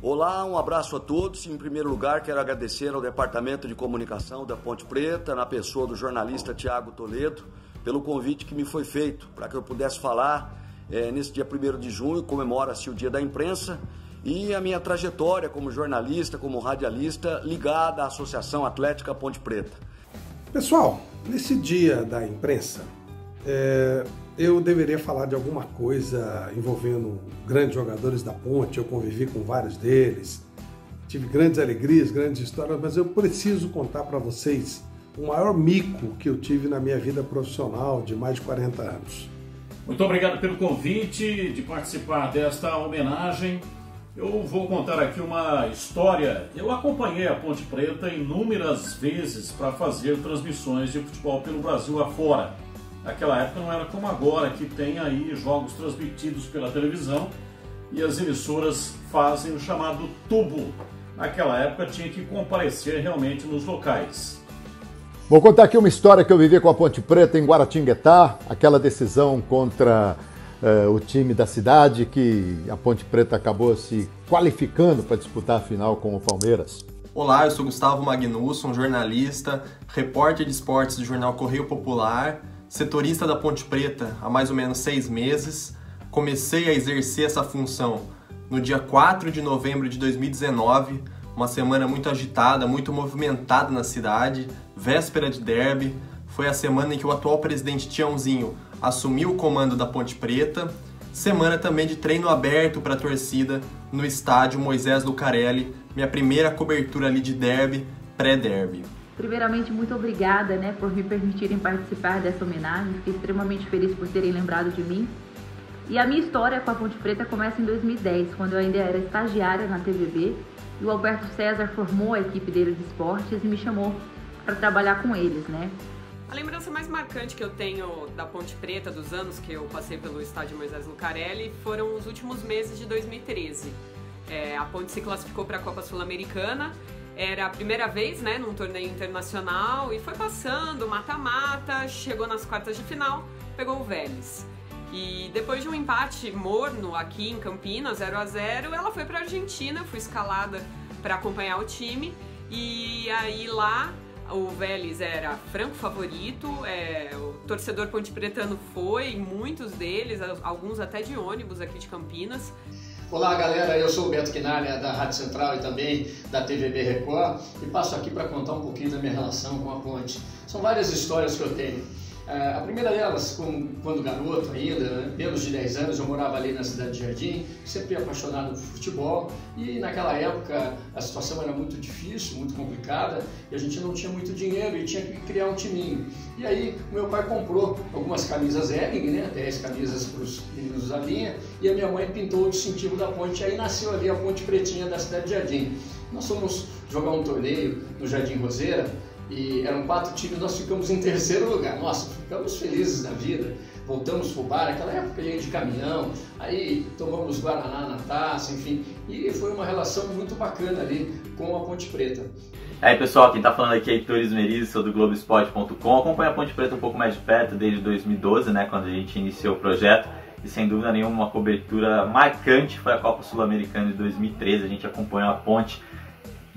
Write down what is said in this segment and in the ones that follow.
Olá, um abraço a todos. Em primeiro lugar, quero agradecer ao Departamento de Comunicação da Ponte Preta, na pessoa do jornalista Tiago Toledo, pelo convite que me foi feito para que eu pudesse falar nesse dia 1º de junho, comemora-se o Dia da Imprensa, e a minha trajetória como jornalista, como radialista, ligada à Associação Atlética Ponte Preta. Pessoal, nesse Dia da Imprensa, eu deveria falar de alguma coisa envolvendo grandes jogadores da Ponte. Eu convivi com vários deles, tive grandes alegrias, grandes histórias, mas eu preciso contar para vocês o maior mico que eu tive na minha vida profissional de mais de 40 anos. Muito obrigado pelo convite de participar desta homenagem. Eu vou contar aqui uma história. Eu acompanhei a Ponte Preta inúmeras vezes para fazer transmissões de futebol pelo Brasil afora. Naquela época não era como agora, que tem aí jogos transmitidos pela televisão e as emissoras fazem o chamado tubo. Naquela época tinha que comparecer realmente nos locais. Vou contar aqui uma história que eu vivi com a Ponte Preta em Guaratinguetá, aquela decisão contra o time da cidade, que a Ponte Preta acabou se qualificando para disputar a final com o Palmeiras. Olá, eu sou Gustavo Magnusson, jornalista, repórter de esportes do jornal Correio Popular, setorista da Ponte Preta há mais ou menos 6 meses. Comecei a exercer essa função no dia 4 de novembro de 2019, uma semana muito agitada, muito movimentada na cidade, véspera de derby. Foi a semana em que o atual presidente Tiãozinho assumiu o comando da Ponte Preta, semana também de treino aberto para a torcida no estádio Moisés Lucarelli, minha primeira cobertura ali de derby, pré-derby. Primeiramente, muito obrigada, por me permitirem participar dessa homenagem. Fiquei extremamente feliz por terem lembrado de mim. E a minha história com a Ponte Preta começa em 2010, quando eu ainda era estagiária na TVB, e o Alberto César formou a equipe dele de esportes e me chamou para trabalhar com eles, A lembrança mais marcante que eu tenho da Ponte Preta, dos anos que eu passei pelo estádio Moisés Lucarelli, foram os últimos meses de 2013. A Ponte se classificou para a Copa Sul-Americana. Era a primeira vez, num torneio internacional, e foi passando, mata-mata, chegou nas quartas de final, pegou o Vélez. E depois de um empate morno aqui em Campinas, 0-0, ela foi para a Argentina, fui escalada para acompanhar o time, e aí lá o Vélez era franco favorito, o torcedor pontepretano foi, muitos deles, alguns até de ônibus aqui de Campinas. Olá galera, eu sou o Beto Quinalha da Rádio Central e também da TVB Record e passo aqui para contar um pouquinho da minha relação com a Ponte. São várias histórias que eu tenho. A primeira delas, quando garoto ainda, menos de 10 anos, eu morava ali na cidade de Jardim, sempre apaixonado por futebol, e naquela época a situação era muito difícil, muito complicada, e a gente não tinha muito dinheiro e tinha que criar um timinho. E aí meu pai comprou algumas camisas Hering, 10 camisas para os meninos da linha, e a minha mãe pintou o distintivo da Ponte, aí nasceu ali a Ponte Pretinha da cidade de Jardim. Nós fomos jogar um torneio no Jardim Roseira, e eram 4 times, nós ficamos em 3º lugar. Nossa, ficamos felizes da vida, voltamos pro bar, naquela época ia de caminhão, aí tomamos Guaraná na taça, enfim, e foi uma relação muito bacana ali com a Ponte Preta. Aí pessoal, quem tá falando aqui é Heitor Esmeriz, sou do Globoesporte.com, acompanho a Ponte Preta um pouco mais de perto desde 2012, quando a gente iniciou o projeto, e sem dúvida nenhuma uma cobertura marcante foi a Copa Sul-Americana de 2013, a gente acompanhou a Ponte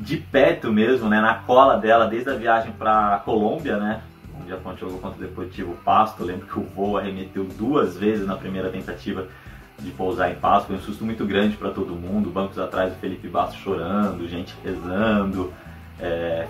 de perto mesmo, na cola dela, desde a viagem para a Colômbia, onde a Ponte jogou contra o Deportivo Pasto. Eu lembro que o voo arremeteu 2 vezes na primeira tentativa de pousar em Pasto, foi um susto muito grande para todo mundo, bancos atrás do Felipe Bastos chorando, gente rezando.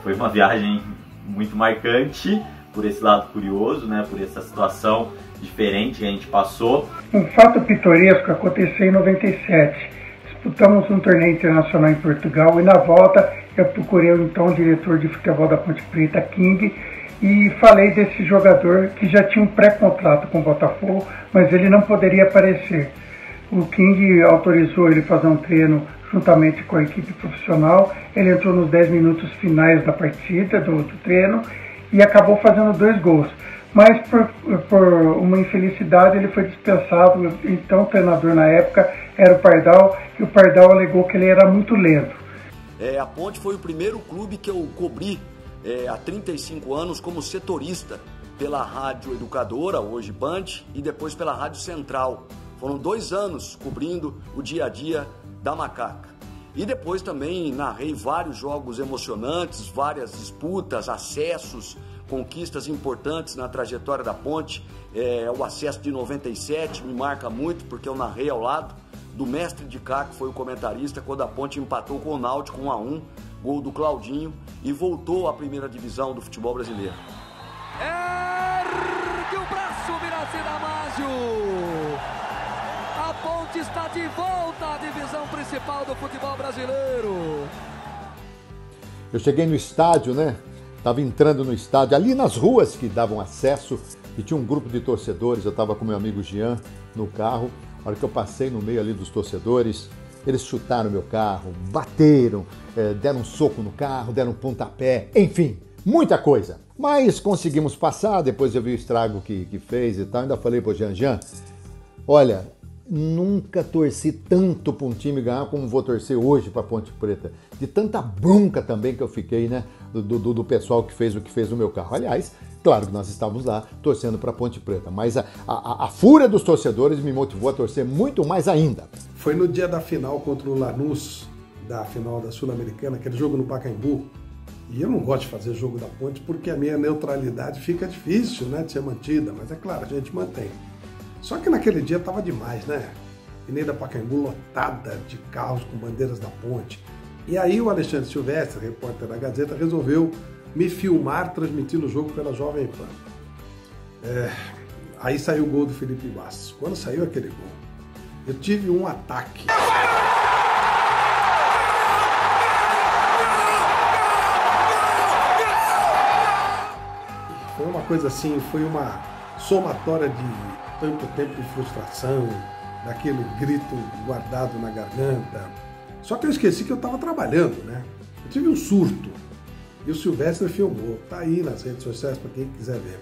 Foi uma viagem muito marcante por esse lado curioso, por essa situação diferente que a gente passou. Um fato pitoresco aconteceu em 97. Disputamos um torneio internacional em Portugal e na volta eu procurei então o diretor de futebol da Ponte Preta, King, e falei desse jogador que já tinha um pré-contrato com o Botafogo, mas ele não poderia aparecer. O King autorizou ele fazer um treino juntamente com a equipe profissional, ele entrou nos 10 minutos finais da partida, do treino, e acabou fazendo 2 gols. Mas por uma infelicidade ele foi dispensado, então o treinador na época era o Pardal, e o Pardal alegou que ele era muito lento. A Ponte foi o primeiro clube que eu cobri há 35 anos como setorista pela Rádio Educadora, hoje Band, e depois pela Rádio Central. Foram 2 anos cobrindo o dia a dia da Macaca. E depois também narrei vários jogos emocionantes, várias disputas, acessos, conquistas importantes na trajetória da Ponte. O acesso de 97 me marca muito, porque eu narrei ao lado do mestre de cá, que foi o comentarista, quando a Ponte empatou com o Náutico 1-1, gol do Claudinho, e voltou à primeira divisão do futebol brasileiro. Ergue o braço, Miraci Damasio! A Ponte está de volta à divisão principal do futebol brasileiro. Eu cheguei no estádio, né? Estava entrando no estádio, ali nas ruas que davam acesso, e tinha um grupo de torcedores. Eu estava com meu amigo Jean no carro. A hora que eu passei no meio ali dos torcedores, eles chutaram meu carro, bateram, deram um soco no carro, deram um pontapé, enfim, muita coisa. Mas conseguimos passar, depois eu vi o estrago que fez e tal. Ainda falei pro Jean, olha, nunca torci tanto para um time ganhar como vou torcer hoje para Ponte Preta. De tanta bronca também que eu fiquei, né, do pessoal que fez o que fez no meu carro. Aliás, claro que nós estávamos lá torcendo para Ponte Preta, mas a fúria dos torcedores me motivou a torcer muito mais ainda. Foi no dia da final contra o Lanús, da final da Sul-Americana, aquele jogo no Pacaembu. E eu não gosto de fazer jogo da Ponte porque a minha neutralidade fica difícil, né, de ser mantida, mas é claro, a gente mantém. Só que naquele dia estava demais, né? Avenida Pacaembu lotada de carros com bandeiras da Ponte. E aí o Alexandre Silvestre, repórter da Gazeta, resolveu me filmar transmitindo o jogo pela Jovem Pan. Aí saiu o gol do Felipe Bastos. Quando saiu aquele gol, eu tive um ataque. Foi uma coisa assim, foi uma somatória de tanto tempo de frustração, daquele grito guardado na garganta. Só que eu esqueci que eu estava trabalhando, né? Eu tive um surto. E o Silvestre filmou. Tá aí nas redes sociais para quem quiser ver.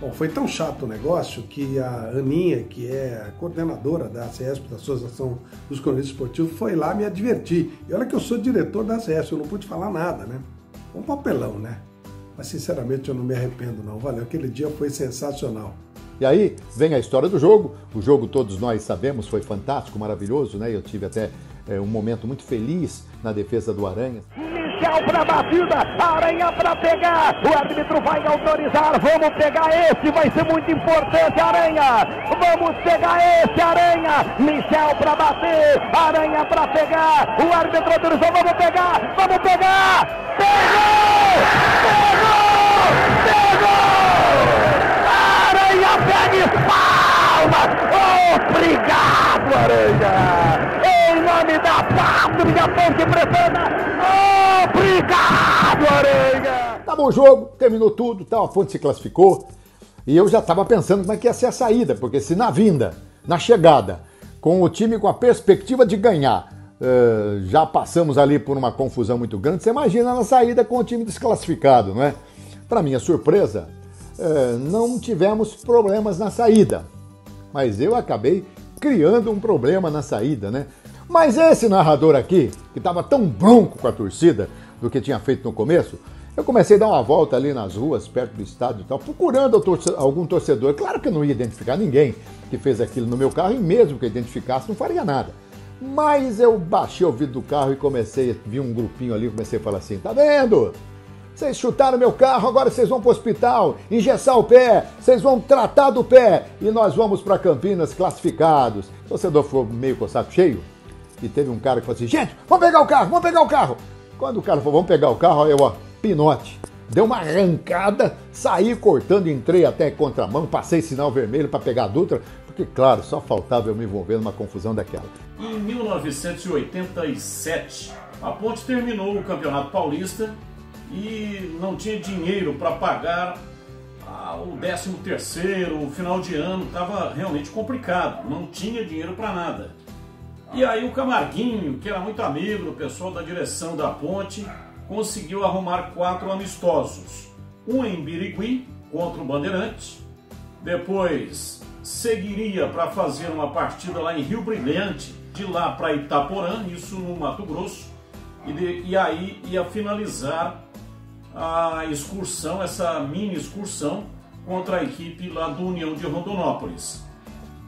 Bom, foi tão chato o negócio que a Aninha, que é a coordenadora da ACESP, da Associação dos Cronistas Esportivos, foi lá me advertir. E olha que eu sou diretor da ACESP, eu não pude falar nada, né? Um papelão, né? Mas sinceramente eu não me arrependo não. Valeu, aquele dia foi sensacional. E aí vem a história do jogo. O jogo, todos nós sabemos, foi fantástico, maravilhoso, né? Eu tive até um momento muito feliz na defesa do Aranha. Michel para a batida, Aranha para pegar, o árbitro vai autorizar, vamos pegar esse, vai ser muito importante, Aranha, vamos pegar esse, Aranha, Michel para bater, Aranha para pegar, o árbitro autorizou, vamos pegar, Aranha pega e palma, obrigado, Aranha, em nome da pátria Ponte Pretana. Obrigado, Aranha! Acabou o jogo, terminou tudo, tal, a Ponte se classificou. E eu já estava pensando como é que ia ser a saída, porque se na vinda, na chegada, com o time com a perspectiva de ganhar, já passamos ali por uma confusão muito grande, você imagina na saída com o time desclassificado, não é? Para minha surpresa, não tivemos problemas na saída, mas eu acabei criando um problema na saída, né? Mas esse narrador aqui, que estava tão bronco com a torcida do que tinha feito no começo, eu comecei a dar uma volta ali nas ruas, perto do estádio e tal, procurando algum torcedor. Claro que eu não ia identificar ninguém que fez aquilo no meu carro, e mesmo que eu identificasse, não faria nada. Mas eu baixei o vidro do carro e comecei a ver um grupinho ali, comecei a falar assim, tá vendo? Vocês chutaram meu carro, agora vocês vão para o hospital, engessar o pé, vocês vão tratar do pé, e nós vamos para Campinas classificados. O torcedor ficou meio com o saco cheio. E teve um cara que falou assim, gente, vamos pegar o carro. Quando o cara falou, vamos pegar o carro, eu, pinote. Deu uma arrancada, saí cortando, entrei até contramão, passei sinal vermelho para pegar a Dutra, porque, claro, só faltava eu me envolver numa confusão daquela. Em 1987, a Ponte terminou o Campeonato Paulista e não tinha dinheiro para pagar o 13º, o final de ano, estava realmente complicado, não tinha dinheiro para nada. E aí o Camarguinho, que era muito amigo do pessoal da direção da Ponte, conseguiu arrumar 4 amistosos. Um em Birigui, contra o Bandeirantes. Depois seguiria para fazer uma partida lá em Rio Brilhante, de lá para Itaporã, isso no Mato Grosso. E aí ia finalizar a excursão, essa mini excursão, contra a equipe lá do União de Rondonópolis.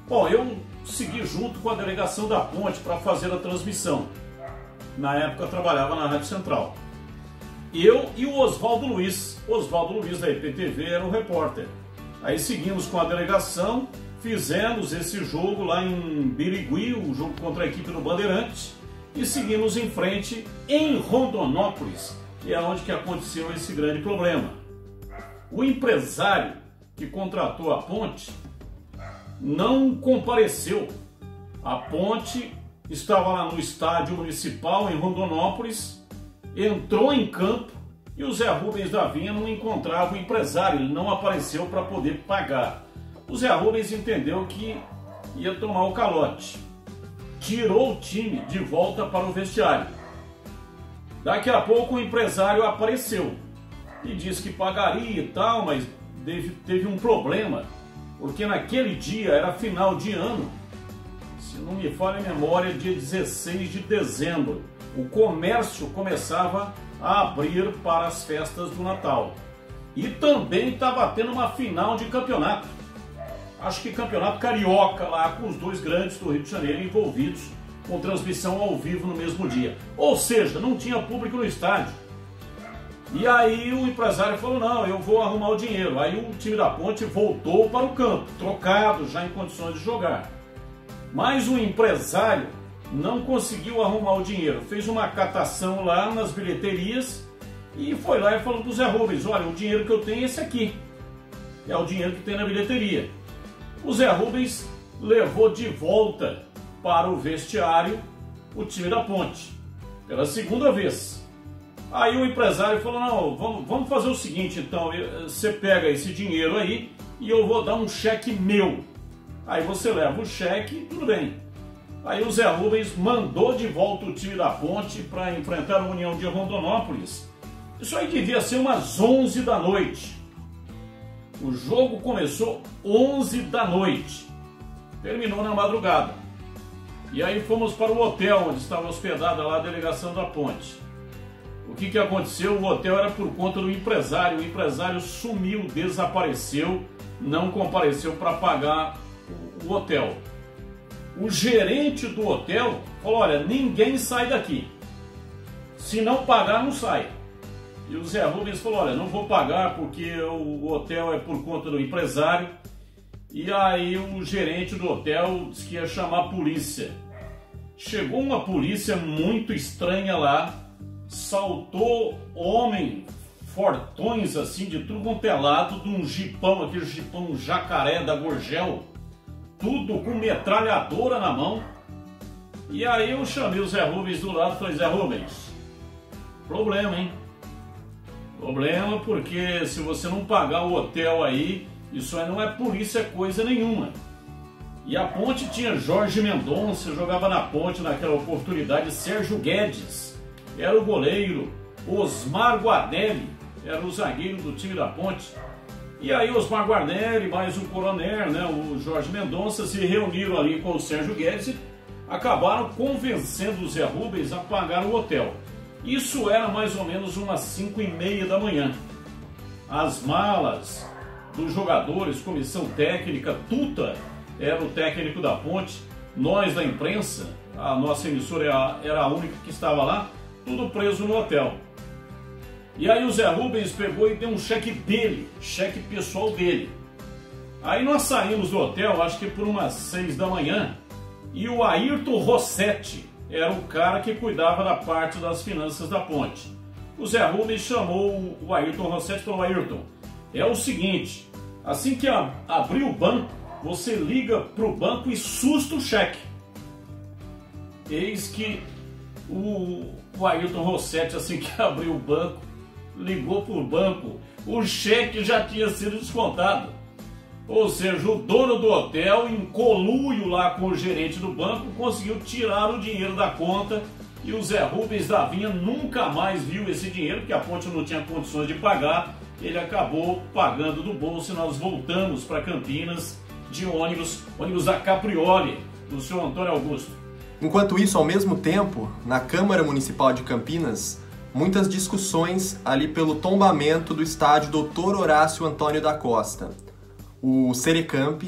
Bom, eu segui junto com a delegação da Ponte para fazer a transmissão. na época trabalhava na Rádio Central. Eu e o Oswaldo Luiz da IPTV era o repórter. Aí seguimos com a delegação, fizemos esse jogo lá em Birigui, o jogo contra a equipe do Bandeirantes, e seguimos em frente em Rondonópolis, que é onde que aconteceu esse grande problema. O empresário que contratou a ponte não compareceu. A ponte estava lá no estádio municipal em Rondonópolis, entrou em campo e o Zé Rubens da Vinha não encontrava o empresário, ele não apareceu para poder pagar. O Zé Rubens entendeu que ia tomar o calote, tirou o time de volta para o vestiário. Daqui a pouco o empresário apareceu e disse que pagaria e tal, mas teve um problema, porque naquele dia era final de ano, se não me falha a memória, dia 16 de dezembro. O comércio começava a abrir para as festas do Natal. E também estava tendo uma final de campeonato. Acho que campeonato carioca lá, com os dois grandes do Rio de Janeiro envolvidos, com transmissão ao vivo no mesmo dia. Ou seja, não tinha público no estádio. E aí o empresário falou, não, eu vou arrumar o dinheiro. Aí o time da Ponte voltou para o campo, trocado, já em condições de jogar. Mas o empresário não conseguiu arrumar o dinheiro. Fez uma catação lá nas bilheterias e foi lá e falou para o Zé Rubens, olha, o dinheiro que eu tenho é esse aqui. É o dinheiro que tem na bilheteria. O Zé Rubens levou de volta para o vestiário o time da Ponte, pela segunda vez. Aí o empresário falou, não, vamos fazer o seguinte, então, você pega esse dinheiro aí e eu vou dar um cheque meu. Aí você leva o cheque, tudo bem. Aí o Zé Rubens mandou de volta o time da Ponte para enfrentar a União de Rondonópolis. Isso aí devia ser umas 11 da noite. O jogo começou 11 da noite, terminou na madrugada. E aí fomos para o hotel onde estava hospedada lá a delegação da Ponte. O que aconteceu? O hotel era por conta do empresário. O empresário sumiu, desapareceu, não compareceu para pagar o hotel. O gerente do hotel falou, olha, ninguém sai daqui. Se não pagar, não sai. E o Zé Rubens falou, olha, não vou pagar porque o hotel é por conta do empresário. E aí o gerente do hotel disse que ia chamar a polícia. Chegou uma polícia muito estranha lá, saltou homem fortões assim, de tudo quanto é lado, de um jipão, aquele jipão jacaré da Gorgel, tudo com metralhadora na mão. E aí eu chamei o Zé Rubens do lado e falei, Zé Rubens, problema, hein? Problema porque se você não pagar o hotel aí, isso aí não é polícia coisa nenhuma. E a Ponte tinha Jorge Mendonça, jogava na Ponte naquela oportunidade, Sérgio Guedes era o goleiro, Osmar Guarnelli era o zagueiro do time da Ponte. E aí Osmar Guarnelli, mais o coronel, né, o Jorge Mendonça, se reuniram ali com o Sérgio Guedes e acabaram convencendo o Zé Rubens a pagar o hotel. Isso era mais ou menos umas 5h30 da manhã. As malas dos jogadores, comissão técnica, Tuta era o técnico da Ponte, nós da imprensa, a nossa emissora era a única que estava lá, tudo preso no hotel. E aí o Zé Rubens pegou e deu um cheque dele, cheque pessoal dele. Aí nós saímos do hotel, acho que por umas 6 da manhã, e o Ayrton Rossetti era o cara que cuidava da parte das finanças da Ponte. O Zé Rubens chamou o Ayrton Rossetti e falou, Ayrton, é o seguinte, assim que abrir o banco, você liga para o banco e susta o cheque. Eis que o Ayrton Rossetti, assim que abriu o banco, ligou para o banco, o cheque já tinha sido descontado. Ou seja, o dono do hotel, em conluio lá com o gerente do banco, conseguiu tirar o dinheiro da conta e o Zé Rubens da Vinha nunca mais viu esse dinheiro, porque a Ponte não tinha condições de pagar, ele acabou pagando do bolso e nós voltamos para Campinas de ônibus da Caprioli, do senhor Antônio Augusto. Enquanto isso, ao mesmo tempo, na Câmara Municipal de Campinas, muitas discussões ali pelo tombamento do estádio Dr. Horácio Antônio da Costa. O Serecamp,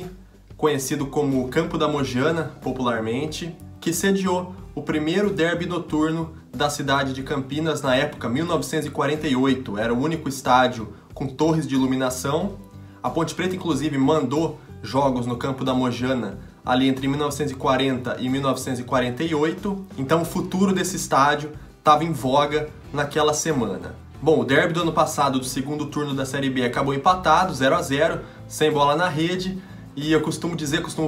conhecido como Campo da Mojana, popularmente, que sediou o primeiro derby noturno da cidade de Campinas na época, 1948. Era o único estádio com torres de iluminação. A Ponte Preta, inclusive, mandou jogos no campo da Mojana ali entre 1940 e 1948. Então o futuro desse estádio estava em voga naquela semana. Bom, o derby do ano passado, do segundo turno da Série B, acabou empatado, 0-0, sem bola na rede. E eu costumo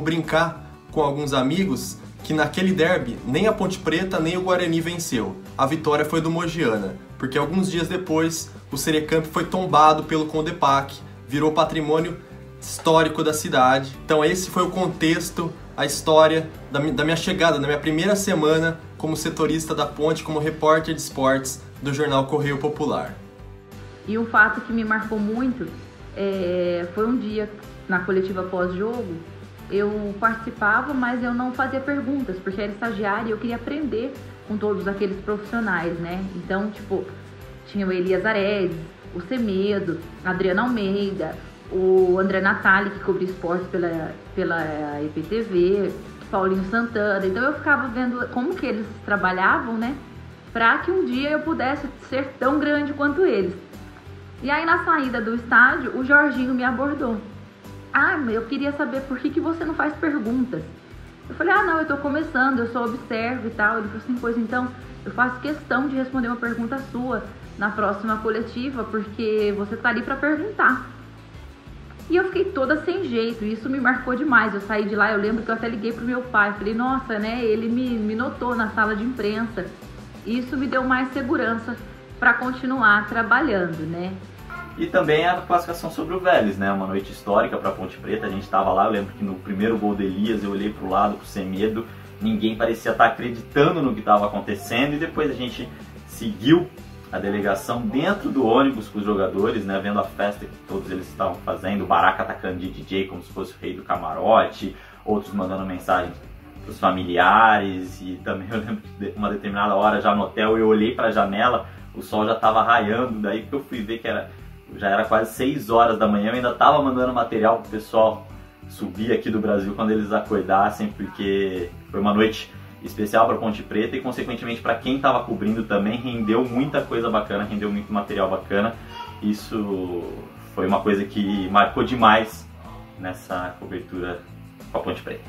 brincar com alguns amigos que naquele derby nem a Ponte Preta nem o Guarani venceu. A vitória foi do Mogiana, porque alguns dias depois o Serecamp foi tombado pelo Condepac, virou patrimônio histórico da cidade. Então esse foi o contexto, a história da minha chegada, da minha primeira semana como setorista da Ponte, como repórter de esportes do jornal Correio Popular. E um fato que me marcou muito foi um dia na coletiva pós-jogo. Eu participava, mas eu não fazia perguntas, porque era estagiária e eu queria aprender com todos aqueles profissionais, né? Então, tipo, tinha o Elias Aredes, o Semedo, a Adriana Almeida, o André Natali, que cobria esportes pela EPTV, Paulinho Santana. Então eu ficava vendo como que eles trabalhavam, né? Para que um dia eu pudesse ser tão grande quanto eles. E aí na saída do estádio, o Jorginho me abordou. Eu queria saber por que você não faz perguntas. Eu falei, não, eu tô começando, eu só observo e tal. Ele falou assim, pois então, eu faço questão de responder uma pergunta sua na próxima coletiva, porque você tá ali para perguntar. E eu fiquei toda sem jeito, e isso me marcou demais. Eu saí de lá, eu lembro que eu até liguei pro meu pai, falei, nossa, né, ele me notou na sala de imprensa. E isso me deu mais segurança para continuar trabalhando, né. E também a classificação sobre o Vélez, né? Uma noite histórica para a Ponte Preta. A gente estava lá, eu lembro que no primeiro gol de Elias eu olhei para o lado, para o Semedo, ninguém parecia estar acreditando no que estava acontecendo. E depois a gente seguiu a delegação dentro do ônibus com os jogadores, né? Vendo a festa que todos eles estavam fazendo. O Baraca atacando de DJ como se fosse o rei do camarote, outros mandando mensagem para os familiares. E também eu lembro que uma determinada hora já no hotel eu olhei para a janela, o sol já estava raiando, daí que eu fui ver que já era quase 6 horas da manhã, eu ainda estava mandando material pro pessoal subir aqui do Brasil quando eles acordassem, porque foi uma noite especial para Ponte Preta e consequentemente para quem estava cobrindo também rendeu muita coisa bacana, rendeu muito material bacana. Isso foi uma coisa que marcou demais nessa cobertura com a Ponte Preta.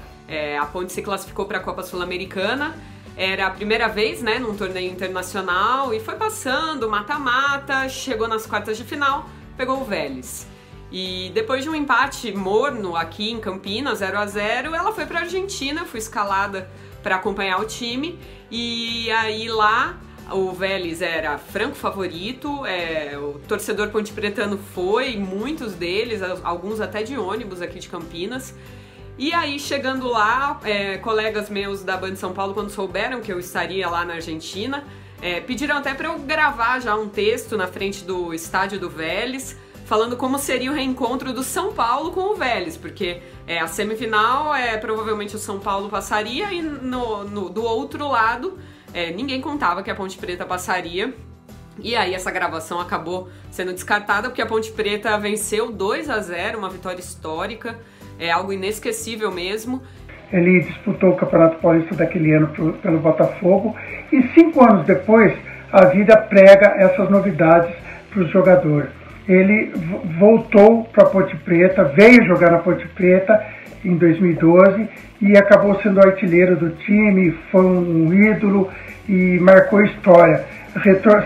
A Ponte se classificou para a Copa Sul-Americana. Era a primeira vez, né, num torneio internacional, e foi passando, mata-mata, chegou nas quartas de final, pegou o Vélez. E depois de um empate morno aqui em Campinas, 0-0, ela foi para a Argentina, fui escalada para acompanhar o time, e aí lá o Vélez era franco favorito, o torcedor pontepretano foi, muitos deles, alguns até de ônibus aqui de Campinas. E aí, chegando lá, colegas meus da Band São Paulo, quando souberam que eu estaria lá na Argentina, pediram até para eu gravar já um texto na frente do estádio do Vélez, falando como seria o reencontro do São Paulo com o Vélez, porque a semifinal provavelmente o São Paulo passaria e do outro lado ninguém contava que a Ponte Preta passaria. E aí essa gravação acabou sendo descartada porque a Ponte Preta venceu 2-0, uma vitória histórica. É algo inesquecível mesmo. Ele disputou o Campeonato Paulista daquele ano pelo Botafogo e 5 anos depois a vida prega essas novidades para o jogador. Ele voltou para a Ponte Preta, veio jogar na Ponte Preta em 2012 e acabou sendo artilheiro do time, foi um ídolo e marcou história,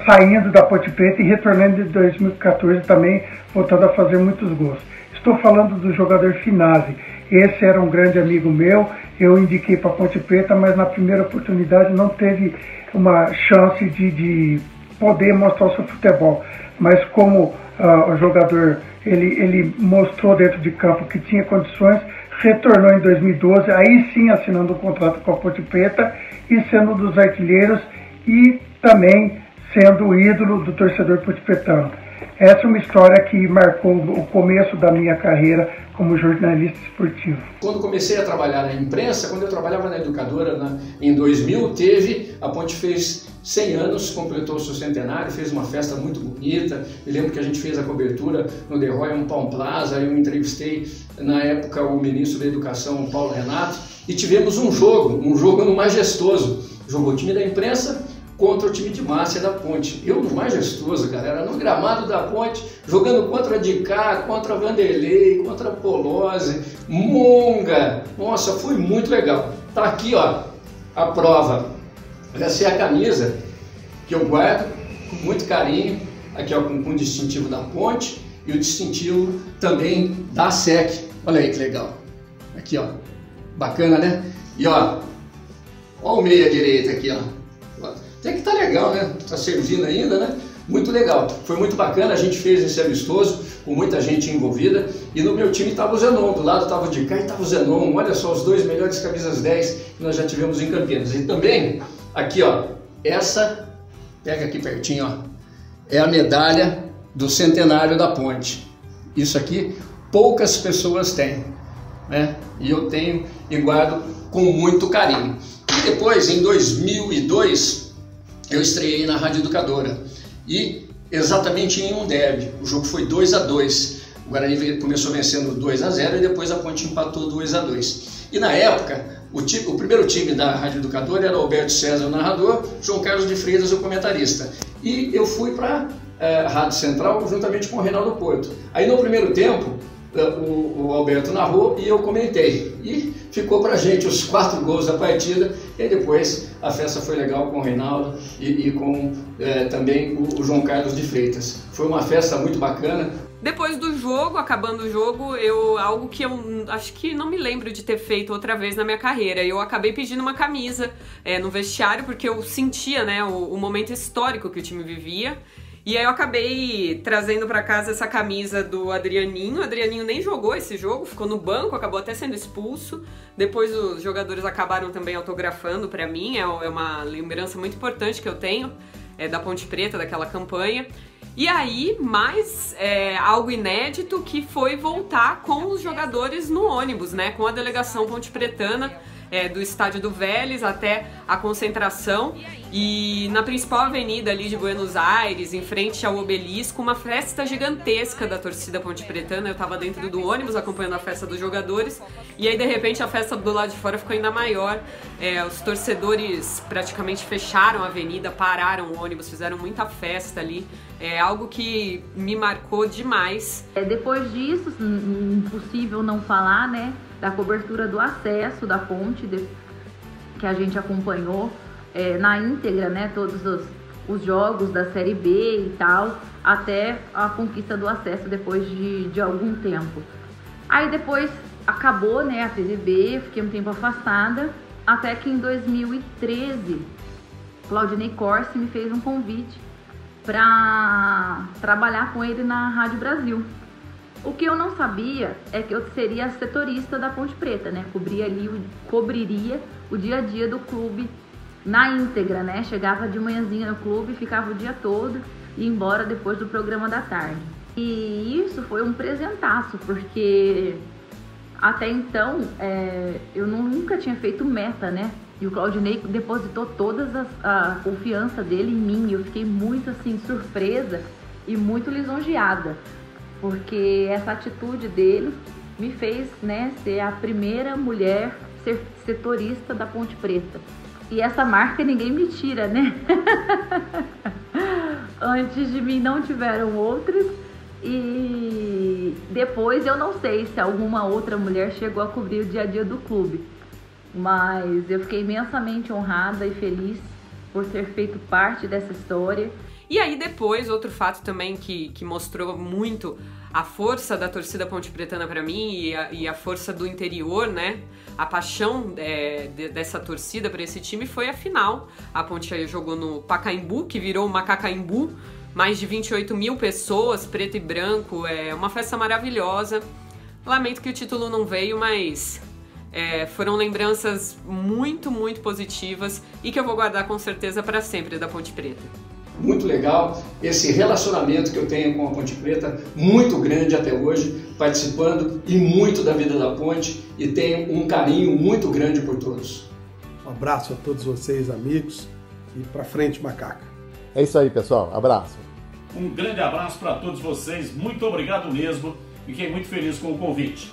saindo da Ponte Preta e retornando em 2014 também, voltando a fazer muitos gols. Estou falando do jogador Finazzi. Esse era um grande amigo meu, eu indiquei para a Ponte Preta, mas na primeira oportunidade não teve uma chance de poder mostrar o seu futebol. Mas como o jogador ele mostrou dentro de campo que tinha condições, retornou em 2012, aí sim assinando um contrato com a Ponte Preta e sendo um dos artilheiros e também sendo o ídolo do torcedor pontepretano. Essa é uma história que marcou o começo da minha carreira como jornalista esportivo. Quando comecei a trabalhar na imprensa, quando eu trabalhava na Educadora, em 2000, a Ponte fez 100 anos, completou o seu centenário, fez uma festa muito bonita. Me lembro que a gente fez a cobertura no The Royal Palm Plaza, eu entrevistei na época o ministro da Educação, Paulo Renato, e tivemos um jogo no Majestoso. Jogou o time da imprensa contra o time de Márcia da Ponte. Eu, no Majestoso, galera, no gramado da Ponte, jogando contra Dicá, contra Vanderlei, contra Polozzi, Monga. Nossa, foi muito legal. Tá aqui, ó, a prova. Essa é a camisa que eu guardo com muito carinho. Aqui, ó, com o distintivo da Ponte e o distintivo também da SEC. Olha aí que legal. Aqui, ó. Bacana, né? E, ó o meia direita aqui, ó. Até que tá legal, né? Tá servindo ainda, né? Muito legal. Foi muito bacana, a gente fez esse amistoso com muita gente envolvida. E no meu time tava o Zenon, do lado tava o Dicá e tava o Zenon. Olha só, os dois melhores camisas 10 que nós já tivemos em Campinas. E também, aqui, ó, essa, pega aqui pertinho, ó, é a medalha do centenário da Ponte. Isso aqui poucas pessoas têm, né? E eu tenho e guardo com muito carinho. E depois, em 2002, eu estreiei na Rádio Educadora. E exatamente em um derby. O jogo foi 2-2. O Guarani começou vencendo 2-0 e depois a Ponte empatou 2-2. E na época, o primeiro time da Rádio Educadora era o Alberto César, o narrador, João Carlos de Freitas, o comentarista. E eu fui para a Rádio Central juntamente com o Reinaldo Porto. Aí no primeiro tempo, o Alberto narrou e eu comentei. E ficou pra gente os 4 gols da partida. E depois a festa foi legal com o Reinaldo e com também o João Carlos de Freitas. Foi uma festa muito bacana. Depois do jogo, acabando o jogo, algo que eu acho que não me lembro de ter feito outra vez na minha carreira. Eu acabei pedindo uma camisa no vestiário porque eu sentia, né, o momento histórico que o time vivia. E aí eu acabei trazendo para casa essa camisa do Adrianinho. O Adrianinho nem jogou esse jogo, ficou no banco, acabou até sendo expulso. Depois os jogadores acabaram também autografando para mim. É uma lembrança muito importante que eu tenho da Ponte Preta, daquela campanha. E aí, mais algo inédito que foi voltar com os jogadores no ônibus, né? Com a delegação pontepretana, do estádio do Vélez até a concentração, e na principal avenida ali de Buenos Aires, em frente ao Obelisco, uma festa gigantesca da torcida pontepretana. Eu tava dentro do ônibus acompanhando a festa dos jogadores, e aí de repente a festa do lado de fora ficou ainda maior. Os torcedores praticamente fecharam a avenida, pararam o ônibus, fizeram muita festa ali. É algo que me marcou demais. Depois disso, impossível não falar, né, da cobertura do acesso da Ponte, que a gente acompanhou na íntegra, né, todos os jogos da Série B e tal, até a conquista do acesso depois de algum tempo. Aí depois acabou, né, a TVB, fiquei um tempo afastada, até que em 2013, Claudinei Corsi me fez um convite para trabalhar com ele na Rádio Brasil. O que eu não sabia é que eu seria setorista da Ponte Preta, né? Cobriria o dia a dia do clube na íntegra, né? Chegava de manhãzinha no clube, ficava o dia todo e ia embora depois do programa da tarde. E isso foi um presentaço, porque até então eu nunca tinha feito meta, né? E o Claudinei depositou toda a confiança dele em mim. Eu fiquei muito assim surpresa e muito lisonjeada, porque essa atitude dele me fez, né, ser a primeira mulher setorista da Ponte Preta. E essa marca ninguém me tira, né? Antes de mim não tiveram outras, e depois eu não sei se alguma outra mulher chegou a cobrir o dia a dia do clube. Mas eu fiquei imensamente honrada e feliz por ter feito parte dessa história. E aí depois, outro fato também que mostrou muito a força da torcida pontepretana para mim e a força do interior, né? A paixão dessa torcida para esse time foi a final. A Ponte jogou no Pacaembu, que virou o Macacaembu, mais de 28 mil pessoas, preto e branco, uma festa maravilhosa. Lamento que o título não veio, mas foram lembranças muito, muito positivas e que eu vou guardar com certeza para sempre da Ponte Preta. Muito legal esse relacionamento que eu tenho com a Ponte Preta, muito grande até hoje, participando e muito da vida da Ponte, e tenho um carinho muito grande por todos. Um abraço a todos vocês, amigos, e pra frente, macaca. É isso aí, pessoal. Abraço. Um grande abraço para todos vocês, muito obrigado mesmo, fiquei muito feliz com o convite.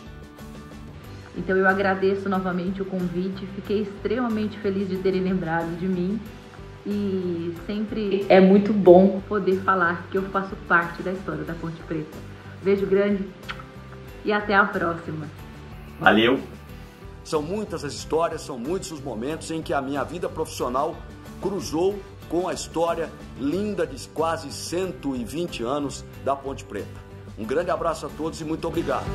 Então eu agradeço novamente o convite, fiquei extremamente feliz de terem lembrado de mim e sempre é muito bom poder falar que eu faço parte da história da Ponte Preta. Beijo grande e até a próxima. Valeu! São muitas as histórias, são muitos os momentos em que a minha vida profissional cruzou com a história linda de quase 120 anos da Ponte Preta. Um grande abraço a todos e muito obrigado.